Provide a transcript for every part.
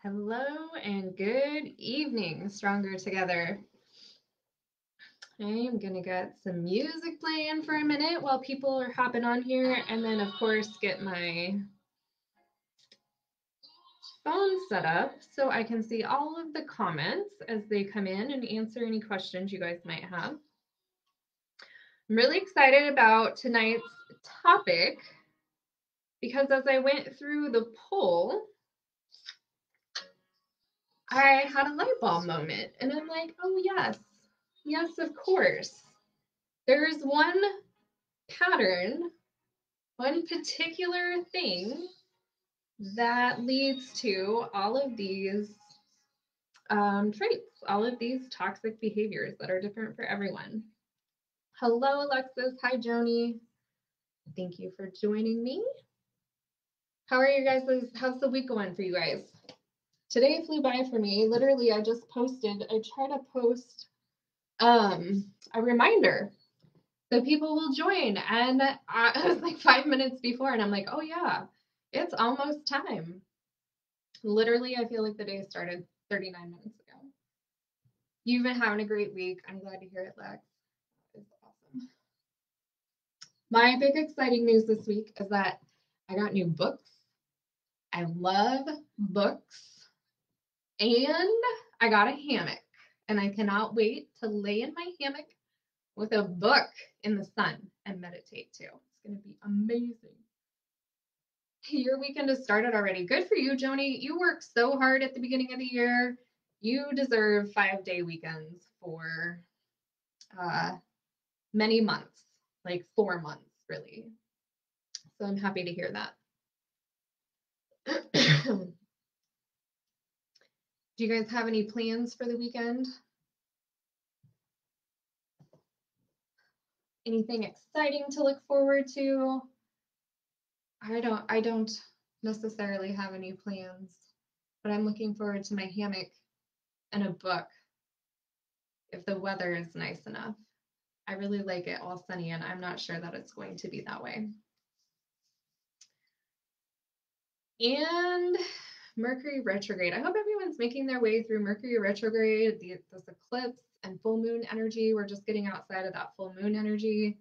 Hello and good evening, Stronger Together. I am going to get some music playing for a minute while people are hopping on here, and then, of course, get my phone set up so I can see all of the comments as they come in and answer any questions you guys might have. I'm really excited about tonight's topic because as I went through the poll, I had a light bulb moment, and I'm like, oh, yes, of course. There's one pattern, one particular thing that leads to all of these traits, all of these toxic behaviors that are different for everyone. Hello, Alexis. Hi, Joni. Thank you for joining me. How are you guys? How's the week going for you guys? Today flew by for me. Literally, I try to post a reminder so people will join. And I was like 5 minutes before, and I'm like, oh yeah, it's almost time. Literally, I feel like the day started 39 minutes ago. You've been having a great week. I'm glad to hear it, Lex. It's awesome. My big exciting news this week is that I got new books. I love books. And I got a hammock. And I cannot wait to lay in my hammock with a book in the sun and meditate too. It's going to be amazing. Your weekend has started already. Good for you, Joni. You work so hard at the beginning of the year. You deserve 5-day weekends for uh, many months, like 4 months, really. So I'm happy to hear that. Do you guys have any plans for the weekend? Anything exciting to look forward to? I don't necessarily have any plans, but I'm looking forward to my hammock and a book if the weather is nice enough. I really like it all sunny, and I'm not sure that it's going to be that way. And Mercury retrograde. I hope everyone's making their way through Mercury retrograde, this eclipse and full moon energy. We're just getting outside of that full moon energy.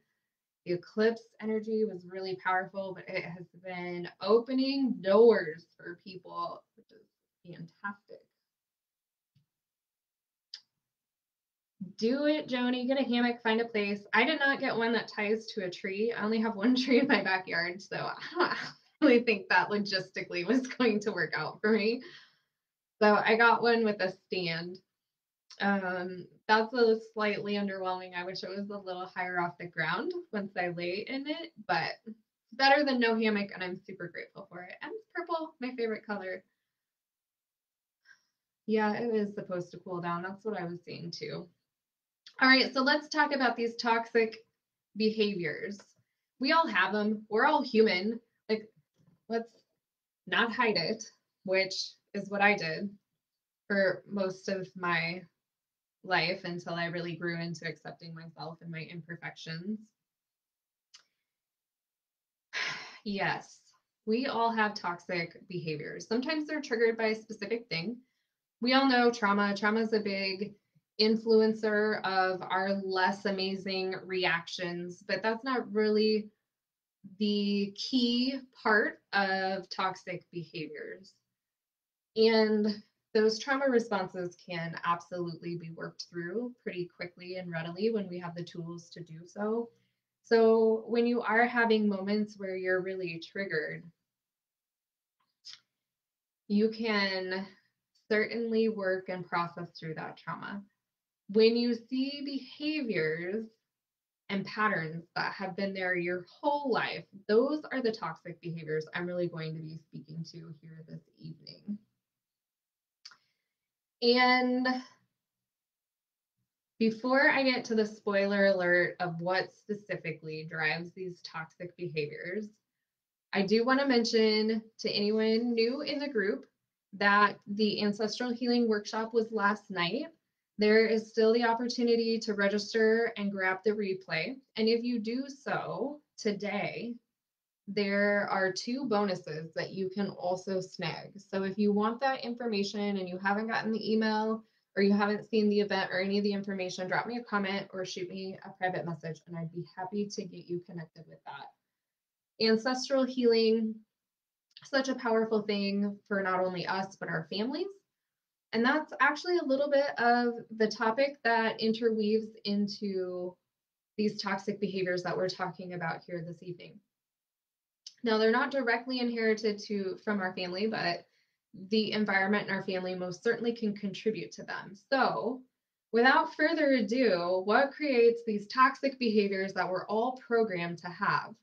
The eclipse energy was really powerful, but it has been opening doors for people, which is fantastic. Do it, Joni. Get a hammock, find a place. I did not get one that ties to a tree. I only have one tree in my backyard, so I don't really think that logistically was going to work out for me. So I got one with a stand. That's a slightly underwhelming. I wish it was a little higher off the ground once I lay in it, but better than no hammock, and I'm super grateful for it. And it's purple, my favorite color. Yeah, it is supposed to cool down. That's what I was seeing too. All right, so let's talk about these toxic behaviors. We all have them. We're all human. Like, let's not hide it, which is what I did for most of my life until I really grew into accepting myself and my imperfections. Yes, we all have toxic behaviors. Sometimes they're triggered by a specific thing. We all know trauma. Trauma is a big influencer of our less amazing reactions, but that's not really the key part of toxic behaviors. And those trauma responses can absolutely be worked through pretty quickly and readily when we have the tools to do so. So, when you are having moments where you're really triggered, you can certainly work and process through that trauma. When you see behaviors and patterns that have been there your whole life, those are the toxic behaviors I'm really going to be speaking to here this evening. And before I get to the spoiler alert of what specifically drives these toxic behaviors, I do want to mention to anyone new in the group that the Ancestral Healing Workshop was last night. There is still the opportunity to register and grab the replay. And if you do so today, there are 2 bonuses that you can also snag. So if you want that information and you haven't gotten the email or you haven't seen the event or any of the information, drop me a comment or shoot me a private message and I'd be happy to get you connected with that. Ancestral healing, such a powerful thing for not only us, but our families. And that's actually a little bit of the topic that interweaves into these toxic behaviors that we're talking about here this evening. Now, they're not directly inherited from our family, but the environment in our family most certainly can contribute to them. So, without further ado, what creates these toxic behaviors that we're all programmed to have?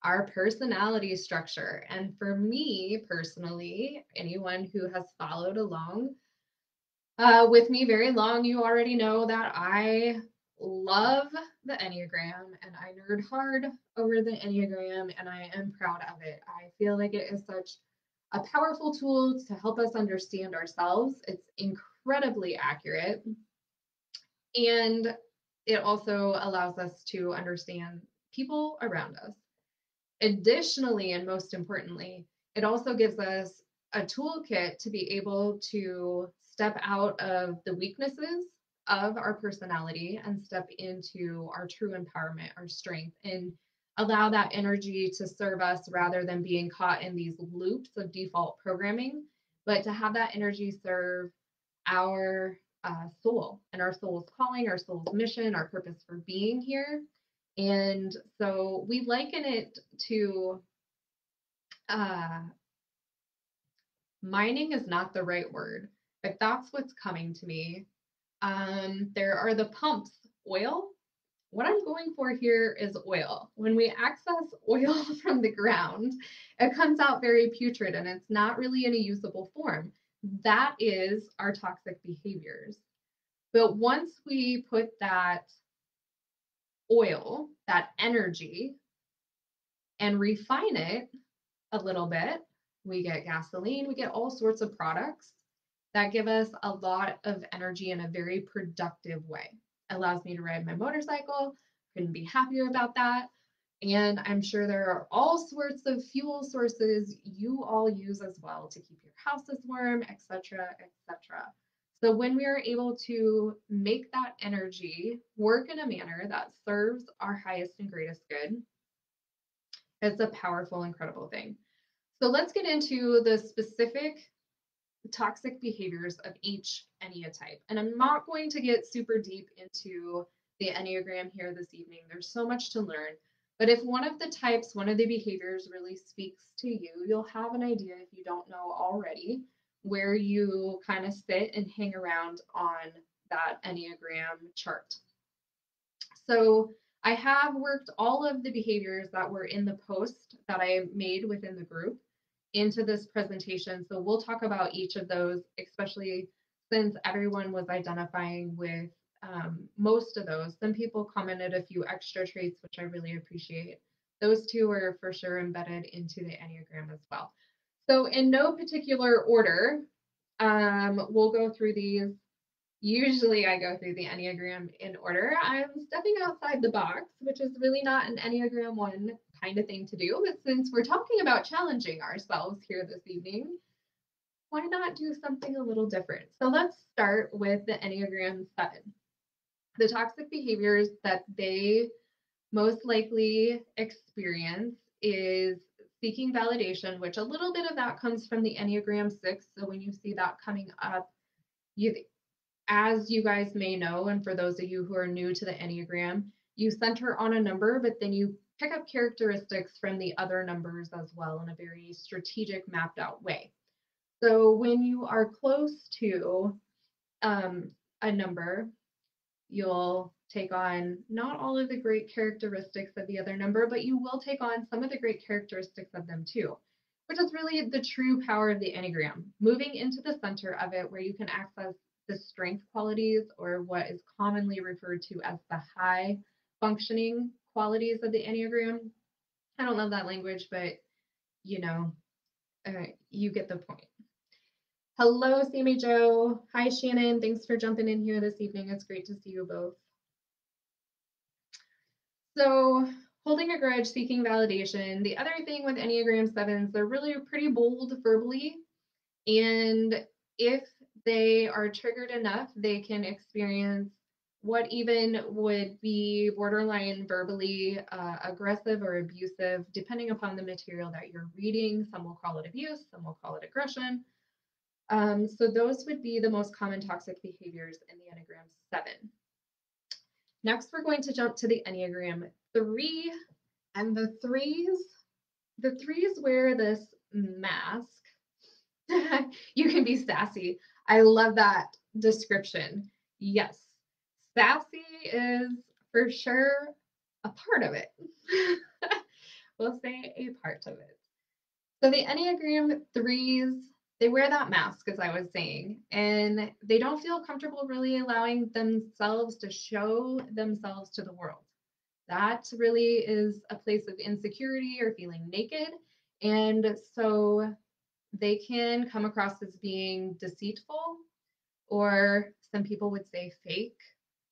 Our personality structure. And for me personally, anyone who has followed along with me very long, you already know that I love the Enneagram and I nerd hard over the Enneagram and I am proud of it. I feel like it is such a powerful tool to help us understand ourselves. It's incredibly accurate and it also allows us to understand people around us. Additionally, and most importantly, it also gives us a toolkit to be able to step out of the weaknesses of our personality and step into our true empowerment, our strength, and allow that energy to serve us rather than being caught in these loops of default programming, but to have that energy serve our soul and our soul's calling, our soul's mission, our purpose for being here. And so we liken it to mining is not the right word, but that's what's coming to me. There are the pumps, oil. What I'm going for here is oil. When we access oil from the ground, it comes out very putrid and it's not really in a usable form. That is our toxic behaviors. But once we put that oil, that energy, and refine it a little bit, we get gasoline, we get all sorts of products that give us a lot of energy in a very productive way. It allows me to ride my motorcycle, couldn't be happier about that. And I'm sure there are all sorts of fuel sources you all use as well to keep your houses warm, etc., etc. So when we are able to make that energy work in a manner that serves our highest and greatest good, it's a powerful, incredible thing. So let's get into the specific toxic behaviors of each Enneatype. And I'm not going to get super deep into the Enneagram here this evening. There's so much to learn. But if one of the types, one of the behaviors really speaks to you, you'll have an idea, if you don't know already, where you kind of sit and hang around on that Enneagram chart. So I have worked all of the behaviors that were in the post that I made within the group into this presentation. So we'll talk about each of those, especially since everyone was identifying with most of those. Some people commented a few extra traits, which I really appreciate. Those two are for sure embedded into the Enneagram as well. So in no particular order, we'll go through these. Usually I go through the Enneagram in order. I'm stepping outside the box, which is really not an Enneagram 1 kind of thing to do. But since we're talking about challenging ourselves here this evening, why not do something a little different? So let's start with the Enneagram 7. The toxic behaviors that they most likely experience is seeking validation, which a little bit of that comes from the Enneagram 6. So when you see that coming up, as you guys may know, and for those of you who are new to the Enneagram, you center on a number, but then you pick up characteristics from the other numbers as well in a very strategic, mapped out way. So when you are close to a number, you'll take on not all of the great characteristics of the other number, but you will take on some of the great characteristics of them too, which is really the true power of the Enneagram, moving into the center of it where you can access the strength qualities, or what is commonly referred to as the high functioning qualities of the Enneagram. I don't love that language, but you know, you get the point. Hello, Sammy Joe. Hi, Shannon. Thanks for jumping in here this evening. It's great to see you both. So holding a grudge, seeking validation. The other thing with Enneagram 7s, they're really pretty bold verbally. And if they are triggered enough, they can experience what even would be borderline verbally aggressive or abusive, depending upon the material that you're reading. Some will call it abuse, some will call it aggression. So those would be the most common toxic behaviors in the Enneagram 7. Next, we're going to jump to the Enneagram 3. And the threes wear this mask. You can be sassy. I love that description. Yes, sassy is for sure a part of it. We'll say a part of it. So the Enneagram 3s, they wear that mask, as I was saying, and they don't feel comfortable really allowing themselves to show themselves to the world. That really is a place of insecurity or feeling naked. And so they can come across as being deceitful, or some people would say fake.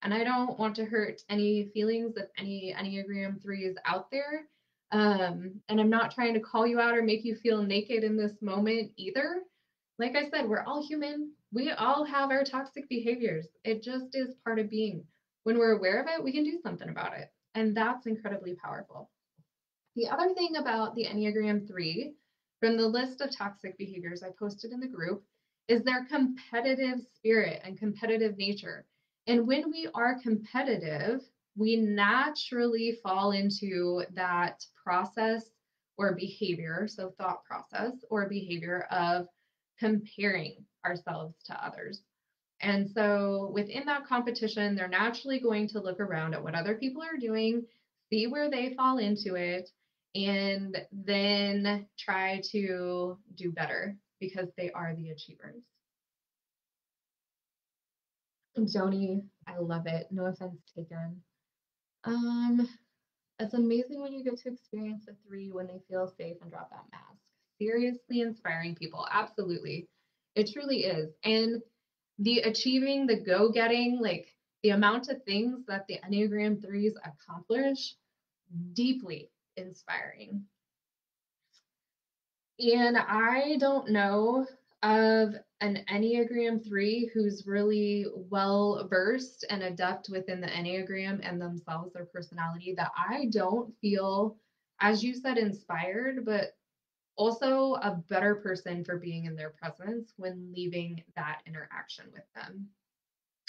And I don't want to hurt any feelings of any Enneagram 3s out there. And I'm not trying to call you out or make you feel naked in this moment either. Like I said, we're all human. We all have our toxic behaviors. It just is part of being. When we're aware of it, we can do something about it. And that's incredibly powerful. The other thing about the Enneagram 3, from the list of toxic behaviors I posted in the group, is their competitive spirit and competitive nature. And when we are competitive, we naturally fall into that process or behavior, so thought process or behavior of comparing ourselves to others. And so within that competition, they're naturally going to look around at what other people are doing, see where they fall into it, and then try to do better because they are the achievers. Joni, I love it. No offense taken. Um, it's amazing when you get to experience a 3 when they feel safe and drop that mask. Seriously inspiring people. Absolutely. It truly is. And the achieving, the go getting, like the amount of things that the Enneagram 3s accomplish, deeply inspiring. And I don't know of an Enneagram 3 who's really well versed and adept within the Enneagram and themselves, their personality, that I don't feel, as you said, inspired, but also a better person for being in their presence when leaving that interaction with them.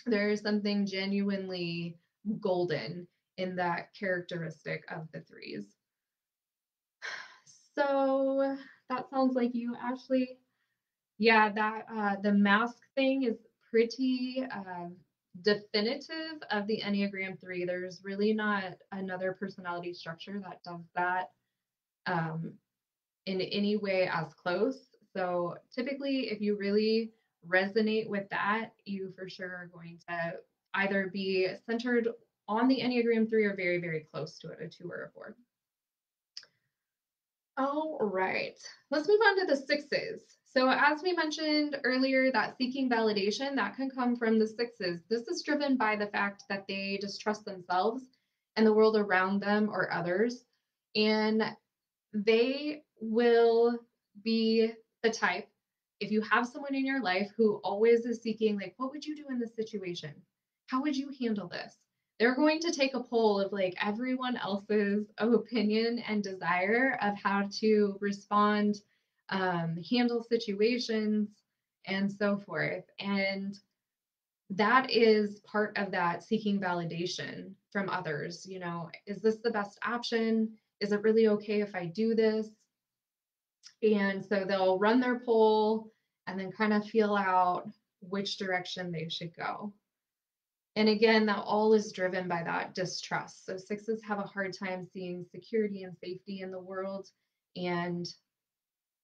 There is something genuinely golden in that characteristic of the 3s. So that sounds like you, Ashley. Yeah, that the mask thing is pretty definitive of the Enneagram 3. There's really not another personality structure that does that um, in any way as close. So typically, if you really resonate with that, you for sure are going to either be centered on the Enneagram 3 or very, very close to it, a 2 or a 4. All right, let's move on to the 6s. So as we mentioned earlier, that seeking validation, that can come from the 6s. This is driven by the fact that they distrust themselves and the world around them or others. And they will be the type, if you have someone in your life who always is seeking, like, what would you do in this situation? How would you handle this? They're going to take a poll of like everyone else's opinion and desire of how to respond, handle situations, and so forth. And that is part of that seeking validation from others. You know, is this the best option? Is it really okay if I do this? And so they'll run their poll and then kind of feel out which direction they should go. And again, that all is driven by that distrust. So 6s have a hard time seeing security and safety in the world and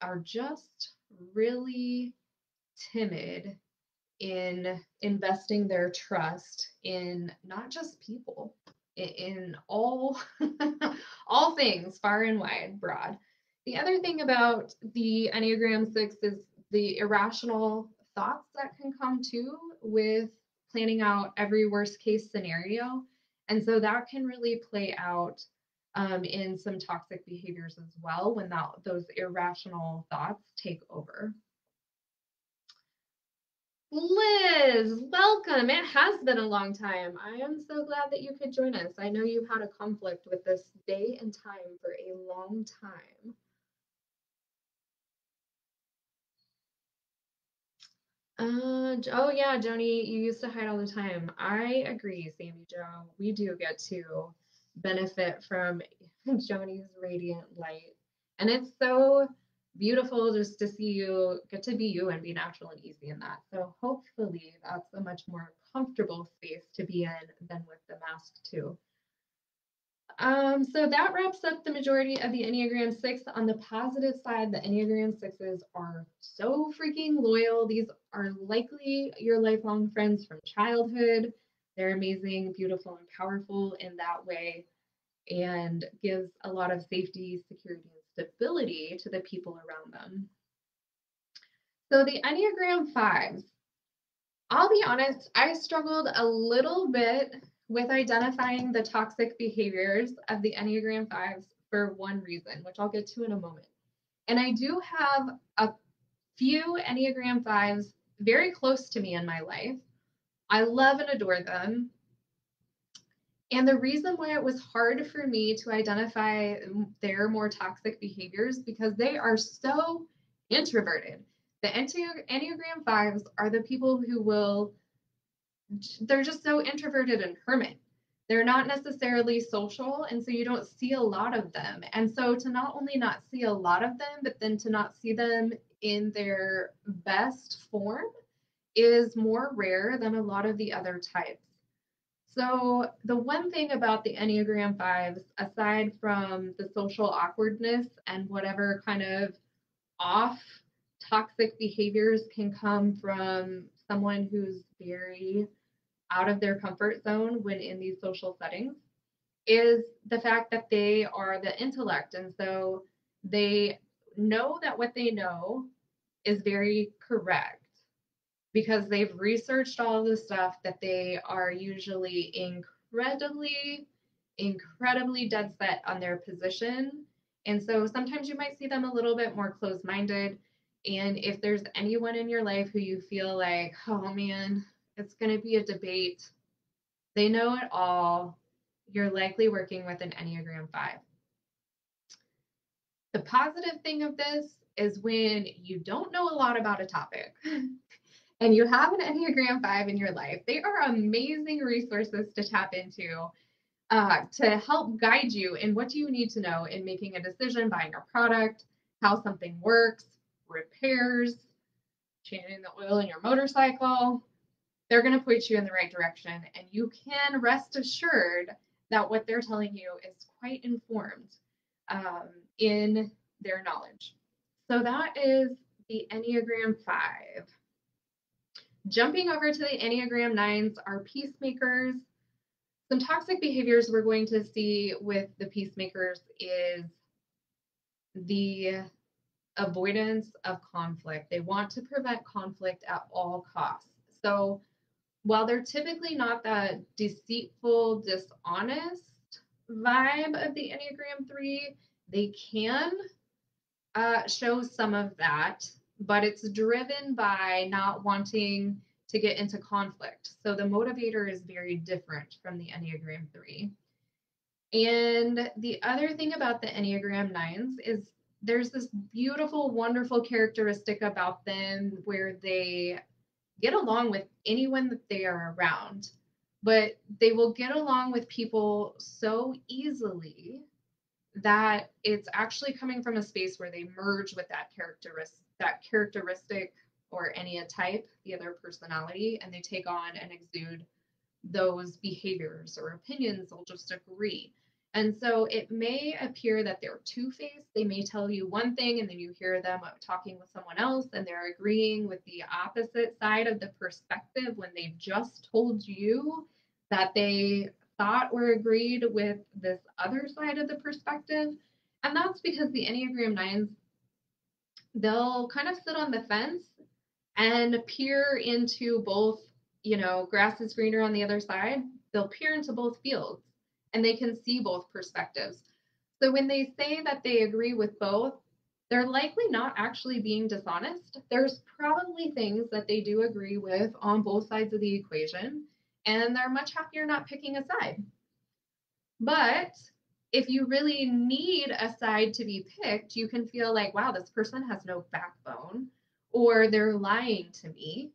are just really timid in investing their trust in not just people, in all all things, far and wide, broad. The other thing about the Enneagram 6 is the irrational thoughts that can come too with planning out every worst case scenario. And so that can really play out in some toxic behaviors as well when those irrational thoughts take over. Liz, welcome. It has been a long time. I am so glad that you could join us. I know you've had a conflict with this day and time for a long time. Oh yeah, Joni, you used to hide all the time. I agree, Sammy Joe. We do get to benefit from Joni's radiant light. And it's so beautiful just to see you get to be you and be natural and easy in that. So hopefully that's a much more comfortable space to be in than with the mask too. So that wraps up the majority of the Enneagram 6. On the positive side, the Enneagram 6s are so freaking loyal. These are likely your lifelong friends from childhood. They're amazing, beautiful, and powerful in that way, and gives a lot of safety, security, and stability to the people around them. So the Enneagram 5s, I'll be honest, I struggled a little bit with identifying the toxic behaviors of the Enneagram 5s for one reason, which I'll get to in a moment. And I do have a few Enneagram 5s very close to me in my life. I love and adore them. And the reason why it was hard for me to identify their more toxic behaviors because they are so introverted. The Enneagram 5s are the people who they're just so introverted and hermit. They're not necessarily social, and so you don't see a lot of them. And so to not only not see a lot of them, but then to not see them in their best form is more rare than a lot of the other types. So the one thing about the Enneagram 5s, aside from the social awkwardness and whatever kind of off toxic behaviors can come from someone who's very out of their comfort zone when in these social settings, is the fact that they are the intellect. And so they know that what they know is very correct because they've researched all the stuff that they are usually incredibly dead set on their position. And so sometimes you might see them a little bit more closed minded. And if there's anyone in your life who you feel like, oh man, it's going to be a debate, they know it all, you're likely working with an Enneagram 5. The positive thing of this is when you don't know a lot about a topic and you have an Enneagram 5 in your life, they are amazing resources to tap into to help guide you in what do you need to know in making a decision, buying a product, how something works, repairs, changing the oil in your motorcycle. They're going to point you in the right direction, and you can rest assured that what they're telling you is quite informed in their knowledge. So that is the Enneagram 5. Jumping over to the Enneagram 9s are peacemakers. Some toxic behaviors we're going to see with the peacemakers is the avoidance of conflict. They want to prevent conflict at all costs. So while they're typically not the deceitful, dishonest vibe of the Enneagram 3, they can show some of that, but it's driven by not wanting to get into conflict. So the motivator is very different from the Enneagram 3. And the other thing about the Enneagram 9s is there's this beautiful, wonderful characteristic about them where they get along with anyone that they are around, but they will get along with people so easily that it's actually coming from a space where they merge with that characteristic or any type, the other personality, and they take on and exude those behaviors or opinions. They'll just agree. And so it may appear that they're two-faced. They may tell you one thing and then you hear them talking with someone else and they're agreeing with the opposite side of the perspective when they've just told you that they thought or agreed with this other side of the perspective. And that's because the Enneagram 9s, they'll kind of sit on the fence and peer into both, grass is greener on the other side. They'll peer into both fields and they can see both perspectives. So when they say that they agree with both, they're likely not actually being dishonest. There's probably things that they do agree with on both sides of the equation, and they're much happier not picking a side. But if you really need a side to be picked, you can feel like, wow, this person has no backbone, or they're lying to me.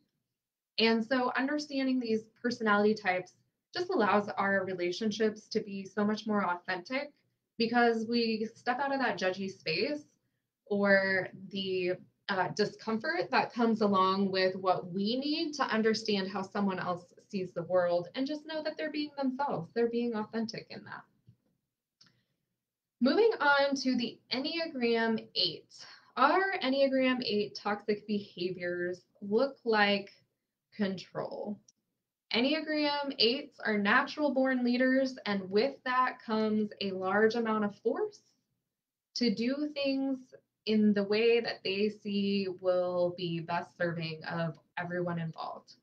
And so understanding these personality types just allows our relationships to be so much more authentic because we step out of that judgy space or the discomfort that comes along with what we need to understand how someone else sees the world and just know that they're being themselves. They're being authentic in that. Moving on to the Enneagram 8. Our Enneagram 8 toxic behaviors look like control. Enneagram 8s are natural born leaders, and with that comes a large amount of force to do things in the way that they see will be best serving of everyone involved.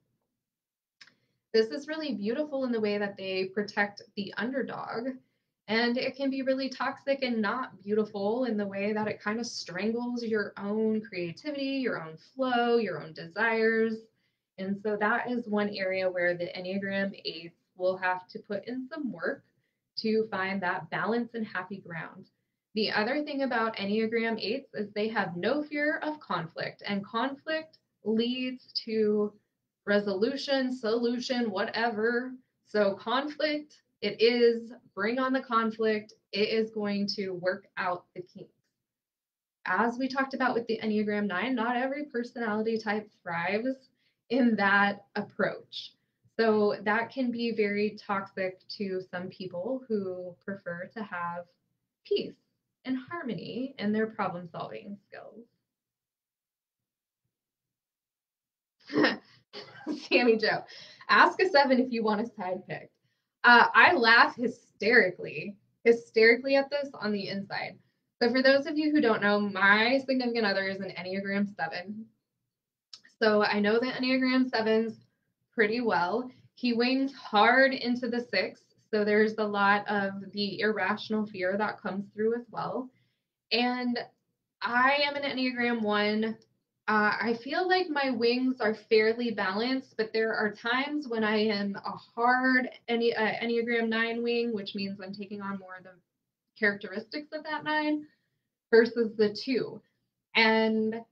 This is really beautiful in the way that they protect the underdog, and it can be really toxic and not beautiful in the way that it kind of strangles your own creativity, your own flow, your own desires. And so that is one area where the Enneagram 8s will have to put in some work to find that balance and happy ground. The other thing about Enneagram 8s is they have no fear of conflict, and conflict leads to resolution, solution, whatever. So, conflict, it is, bring on the conflict. It is going to work out the kinks. As we talked about with the Enneagram 9, not every personality type thrives in that approach. So, that can be very toxic to some people who prefer to have peace and harmony in their problem solving skills. Sammy Joe, ask a 7 if you want a side pick. I laugh hysterically at this on the inside. So, for those of you who don't know, my significant other is an Enneagram 7. So, I know the Enneagram 7s pretty well. He wings hard into the 6. So, there's a lot of the irrational fear that comes through as well. And I am an Enneagram 1. I feel like my wings are fairly balanced, but there are times when I am a hard Enneagram 9 wing, which means I'm taking on more of the characteristics of that 9 versus the 2. And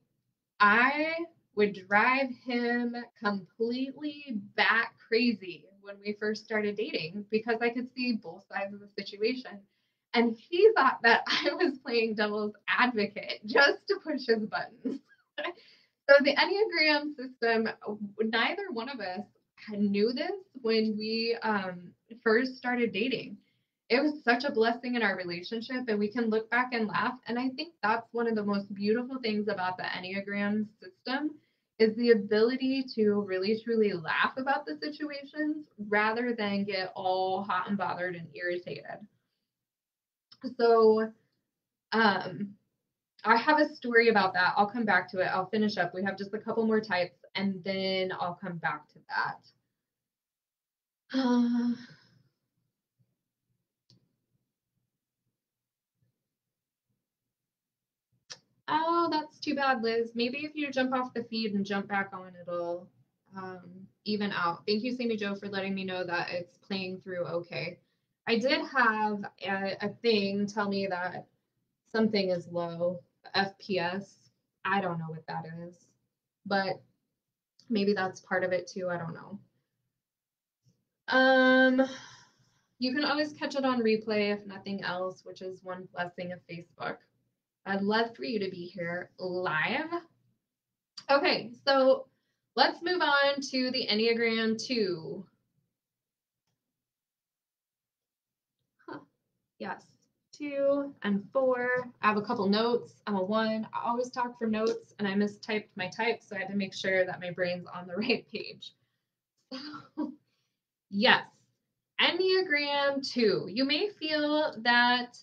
I would drive him completely bat crazy when we first started dating because I could see both sides of the situation. And he thought that I was playing devil's advocate just to push his buttons. So the Enneagram system, neither one of us knew this when we first started dating. It was such a blessing in our relationship, and we can look back and laugh. And I think that's one of the most beautiful things about the Enneagram system is the ability to really truly laugh about the situations rather than get all hot and bothered and irritated. So I have a story about that. I'll come back to it. I'll finish up. We have just a couple more types, and then I'll come back to that. Oh, that's too bad, Liz. Maybe if you jump off the feed and jump back on, it'll even out. Thank you, Sammy Joe, for letting me know that it's playing through okay. I did have a thing tell me that something is low, FPS. I don't know what that is, but maybe that's part of it too. I don't know. You can always catch it on replay if nothing else, which is one blessing of Facebook. I'd love for you to be here live. Okay, so let's move on to the Enneagram 2. Yes, 2 and 4. I have a couple notes. I'm a 1. I always talk from notes, and I mistyped my type, so I had to make sure that my brain's on the right page. So, yes, Enneagram 2. You may feel that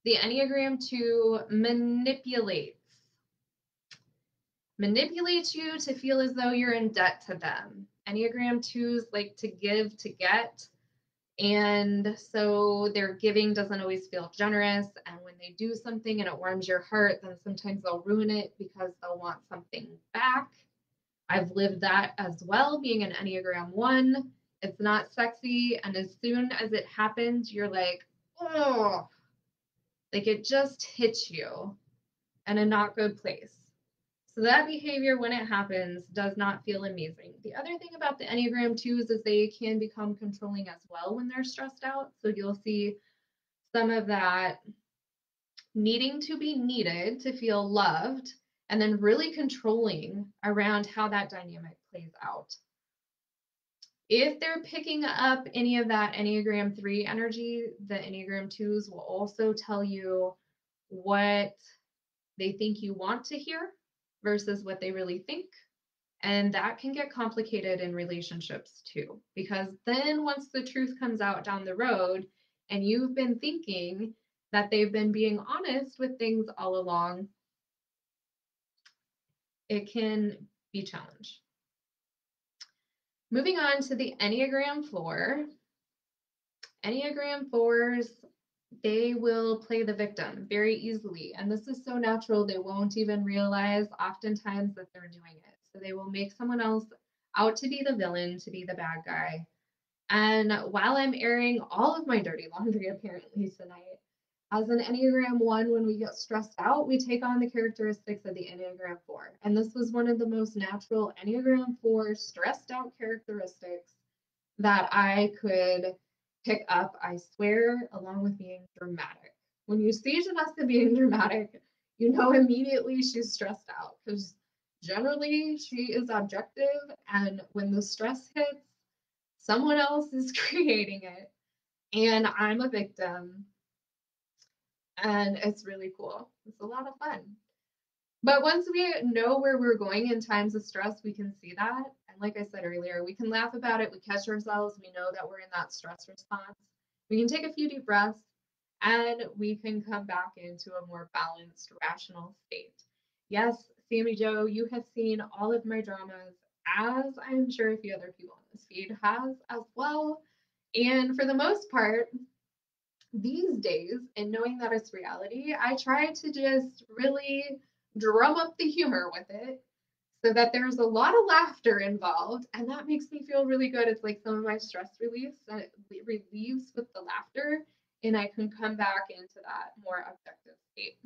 the Enneagram 2 manipulates you to feel as though you're in debt to them. Enneagram 2s like to give to get. And so their giving doesn't always feel generous. And when they do something and it warms your heart, then sometimes they'll ruin it because they'll want something back. I've lived that as well, being an Enneagram 1. It's not sexy. And as soon as it happens, you're like, oh, like it just hits you in a not good place. So that behavior, when it happens, does not feel amazing. The other thing about the Enneagram 2s is they can become controlling as well when they're stressed out. So you'll see some of that needing to be needed to feel loved, and then really controlling around how that dynamic plays out. If they're picking up any of that Enneagram 3 energy, the Enneagram 2s will also tell you what they think you want to hear versus what they really think. And that can get complicated in relationships too, because then once the truth comes out down the road and you've been thinking that they've been being honest with things all along, it can be challenged. Moving on to the Enneagram 4. Enneagram 4s, they will play the victim very easily. And this is so natural, they won't even realize oftentimes that they're doing it. So they will make someone else out to be the villain, to be the bad guy. And while I'm airing all of my dirty laundry, apparently, tonight, as an Enneagram 1, when we get stressed out, we take on the characteristics of the Enneagram 4. And this was one of the most natural Enneagram 4 stressed out characteristics that I could pick up, I swear, along with being dramatic. When you see Janessa being dramatic, you know immediately she's stressed out because generally she is objective, and when the stress hits, someone else is creating it, and I'm a victim, and it's really cool. It's a lot of fun. But once we know where we're going in times of stress, we can see that. And like I said earlier, we can laugh about it. We catch ourselves. We know that we're in that stress response. We can take a few deep breaths and we can come back into a more balanced, rational state. Yes, Sammy Joe, you have seen all of my dramas, as I'm sure a few other people on this feed has as well. And for the most part, these days, and knowing that it's reality, I try to just really drum up the humor with it so that there's a lot of laughter involved, and that makes me feel really good. It's like some of my stress relief, and it relieves with the laughter, and I can come back into that more objective state.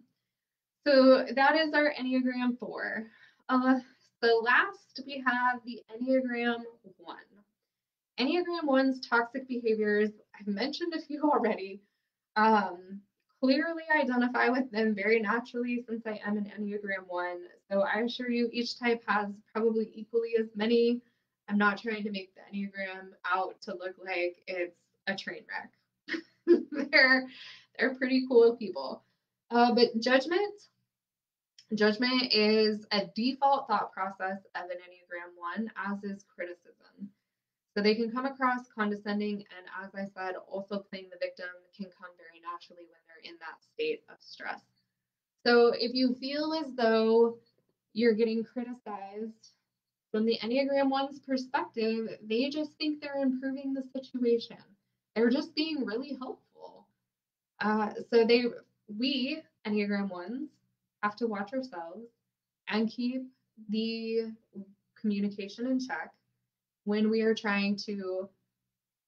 So that is our Enneagram 4. So last we have the Enneagram 1. Enneagram 1's toxic behaviors, I've mentioned a few already. um, Clearly identify with them very naturally since I am an Enneagram 1. So I assure you, each type has probably equally as many. I'm not trying to make the Enneagram out to look like it's a train wreck. they're pretty cool people. But judgment is a default thought process of an Enneagram 1, as is criticism. So they can come across condescending, and as I said, also playing the victim can come very naturally when they're in that state of stress. So if you feel as though you're getting criticized from the Enneagram 1's perspective, they just think they're improving the situation. They're just being really helpful. So we Enneagram 1s have to watch ourselves and keep the communication in check when we are trying to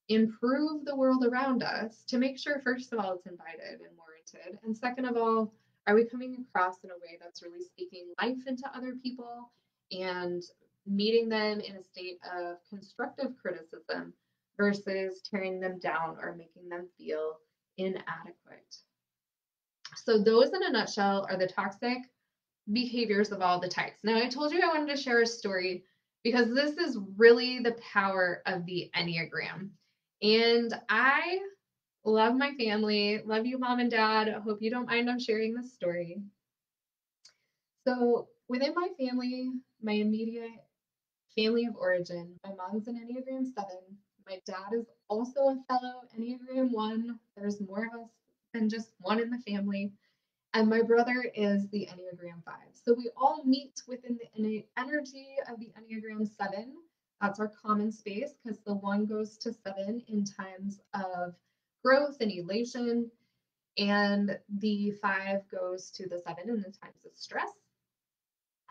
improve the world around us, to make sure, first of all, it's invited and warranted. And second of all, are we coming across in a way that's really speaking life into other people and meeting them in a state of constructive criticism versus tearing them down or making them feel inadequate? So, those in a nutshell are the toxic behaviors of all the types. Now, I told you I wanted to share a story because this is really the power of the Enneagram. And I love my family. Love you, mom and dad. I hope you don't mind I'm sharing this story. So, within my family, my immediate family of origin, my mom's an Enneagram 7. My dad is also a fellow Enneagram 1. There's more of us than just one in the family. And my brother is the Enneagram 5. So we all meet within the energy of the Enneagram 7, That's our common space because the 1 goes to 7 in times of growth and elation, and the 5 goes to the 7 in the times of stress.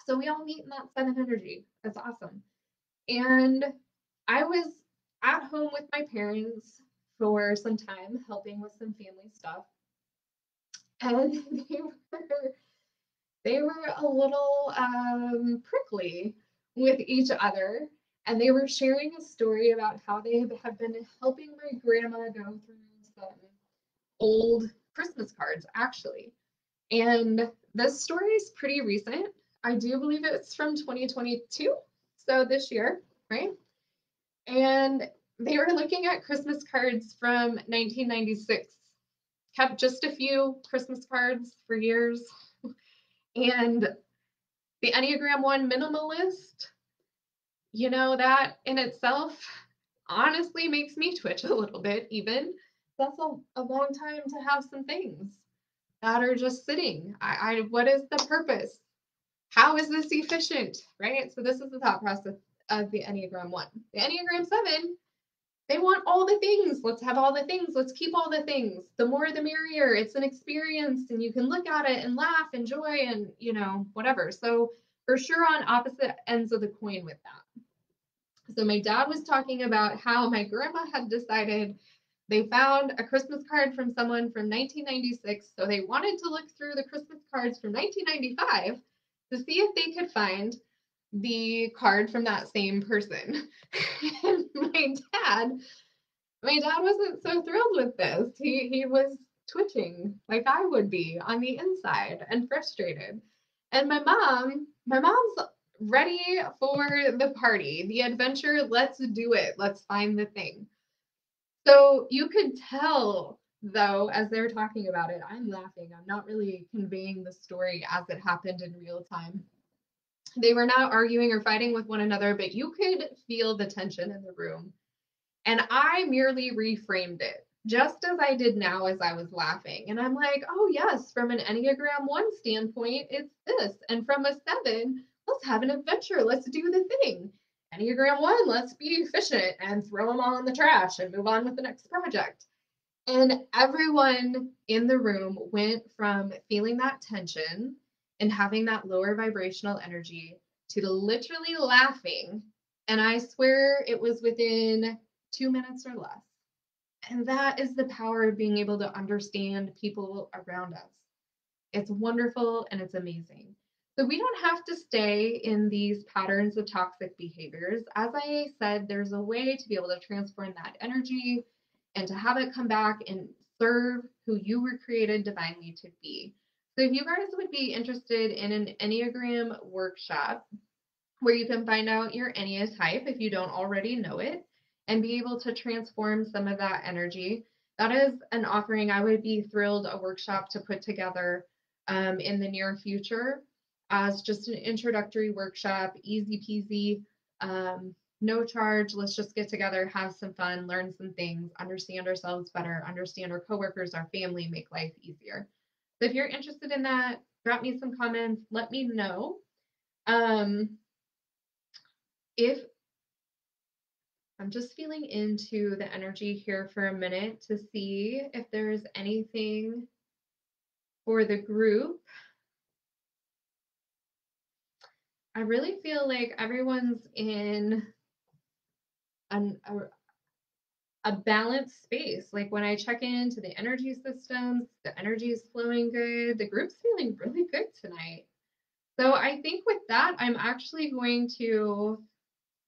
So we all meet in that 7 energy. That's awesome. And I was at home with my parents for some time, helping with some family stuff. And they were a little prickly with each other. And they were sharing a story about how they have been helping my grandma go through some old Christmas cards, actually. And this story is pretty recent. I do believe it's from 2022, so this year, right? And they were looking at Christmas cards from 1996. Kept just a few Christmas cards for years. And the Enneagram 1 minimalist, that in itself honestly makes me twitch a little bit, even. That's a long time to have some things that are just sitting. What is the purpose? How is this efficient? Right? So this is the thought process of the Enneagram 1. The Enneagram 7, they want all the things. Let's have all the things. Let's keep all the things. The more the merrier. It's an experience and you can look at it and laugh, enjoy, and whatever. So for sure on opposite ends of the coin with that. So my dad was talking about how my grandma had decided they found a Christmas card from someone from 1996. So they wanted to look through the Christmas cards from 1995 to see if they could find the card from that same person. And my dad wasn't so thrilled with this. He was twitching like I would be on the inside and frustrated. And my mom's ready for the party, the adventure. Let's do it. Let's find the thing. So you could tell, though, as they're talking about it, I'm laughing. I'm not really conveying the story as it happened in real time. They were not arguing or fighting with one another, but you could feel the tension in the room. And I merely reframed it, just as I did now as I was laughing. And I'm like, oh, yes, from an Enneagram 1 standpoint, it's this. And from a 7, let's have an adventure. Let's do the thing. Enneagram 1, let's be efficient and throw them all in the trash and move on with the next project. And everyone in the room went from feeling that tension and having that lower vibrational energy to literally laughing. And I swear it was within 2 minutes or less. And that is the power of being able to understand people around us. It's wonderful and it's amazing. So we don't have to stay in these patterns of toxic behaviors. As I said, there's a way to be able to transform that energy and to have it come back and serve who you were created divinely to be. So if you guys would be interested in an Enneagram workshop where you can find out your Enneatype if you don't already know it and be able to transform some of that energy, that is an offering I would be thrilled a workshop to put together in the near future as just an introductory workshop, easy peasy, no charge. Let's just get together, have some fun, learn some things, understand ourselves better, understand our coworkers, our family, make life easier. So if you're interested in that, drop me some comments, let me know. If I'm just feeling into the energy here for a minute to see if there's anything for the group. I really feel like everyone's in a balanced space. Like when I check into the energy systems, the energy is flowing good. The group's feeling really good tonight. So I think with that, I'm actually going to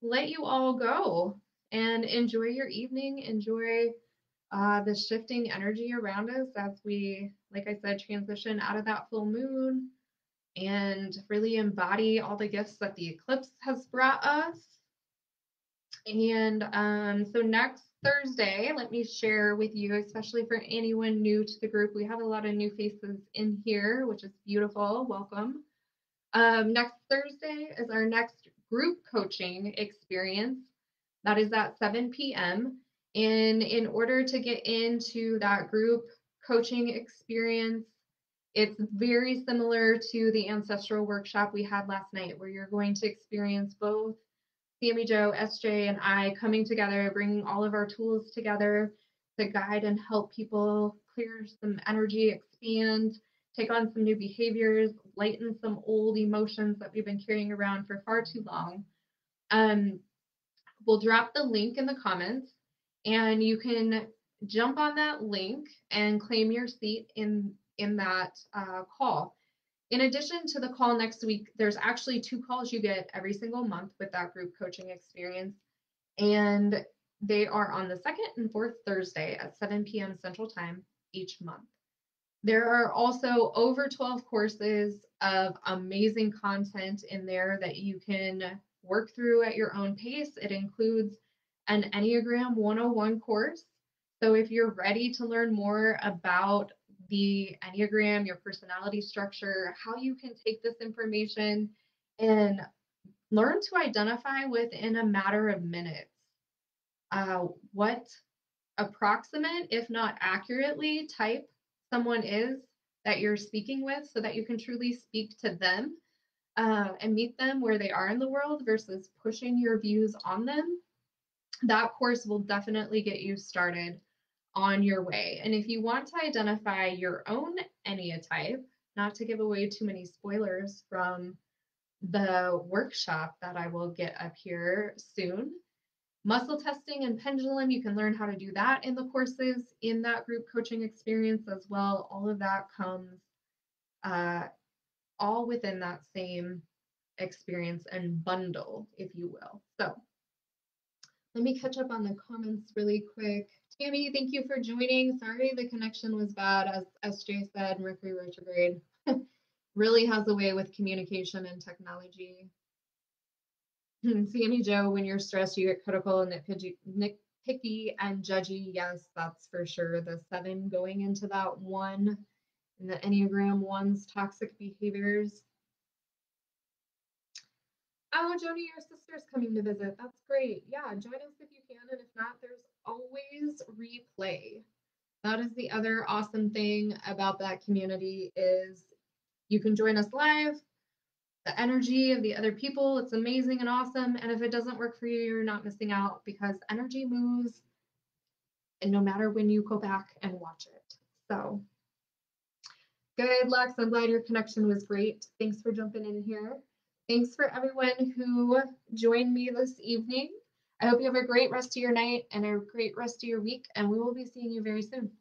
let you all go and enjoy your evening. Enjoy the shifting energy around us as we, like I said, transition out of that full moon and really embody all the gifts that the eclipse has brought us. And so next Thursday, let me share with you, especially for anyone new to the group, we have a lot of new faces in here, which is beautiful. Welcome. Next Thursday is our next group coaching experience. That is at 7 p.m. And in order to get into that group coaching experience, it's very similar to the ancestral workshop we had last night, where you're going to experience both Sammy Joe, SJ, and I coming together, bringing all of our tools together to guide and help people clear some energy, expand, take on some new behaviors, lighten some old emotions that we've been carrying around for far too long. Um, we'll drop the link in the comments, and you can jump on that link and claim your seat in that call. In addition to the call next week, there's actually 2 calls you get every single month with that group coaching experience, and they are on the second and fourth Thursday at 7 p.m. Central Time each month. There are also over 12 courses of amazing content in there that you can work through at your own pace. It includes an Enneagram 101 course. So if you're ready to learn more about the Enneagram, your personality structure, how you can take this information and learn to identify within a matter of minutes what approximate, if not accurately, type someone is that you're speaking with so that you can truly speak to them and meet them where they are in the world versus pushing your views on them. That course will definitely get you started on your way. And if you want to identify your own Enneatype, not to give away too many spoilers from the workshop that I will get up here soon, muscle testing and pendulum, you can learn how to do that in the courses in that group coaching experience as well. All of that comes all within that same experience and bundle, if you will. So let me catch up on the comments really quick. Tammy, thank you for joining. Sorry the connection was bad. As SJ said, Mercury retrograde really has a way with communication and technology. Sammy Joe, when you're stressed, you get critical and nitpicky and judgy. Yes, that's for sure. The 7 going into that 1 in the Enneagram 1's toxic behaviors. Oh, Joni, your sister's coming to visit. That's great. Yeah, join us if you can. And if not, there's always replay. That is the other awesome thing about that community is you can join us live. The energy of the other people, it's amazing and awesome. And if it doesn't work for you, you're not missing out because energy moves and no matter when you go back and watch it. So good, Lex. I'm glad your connection was great. Thanks for jumping in here. Thanks for everyone who joined me this evening. I hope you have a great rest of your night and a great rest of your week, and we will be seeing you very soon.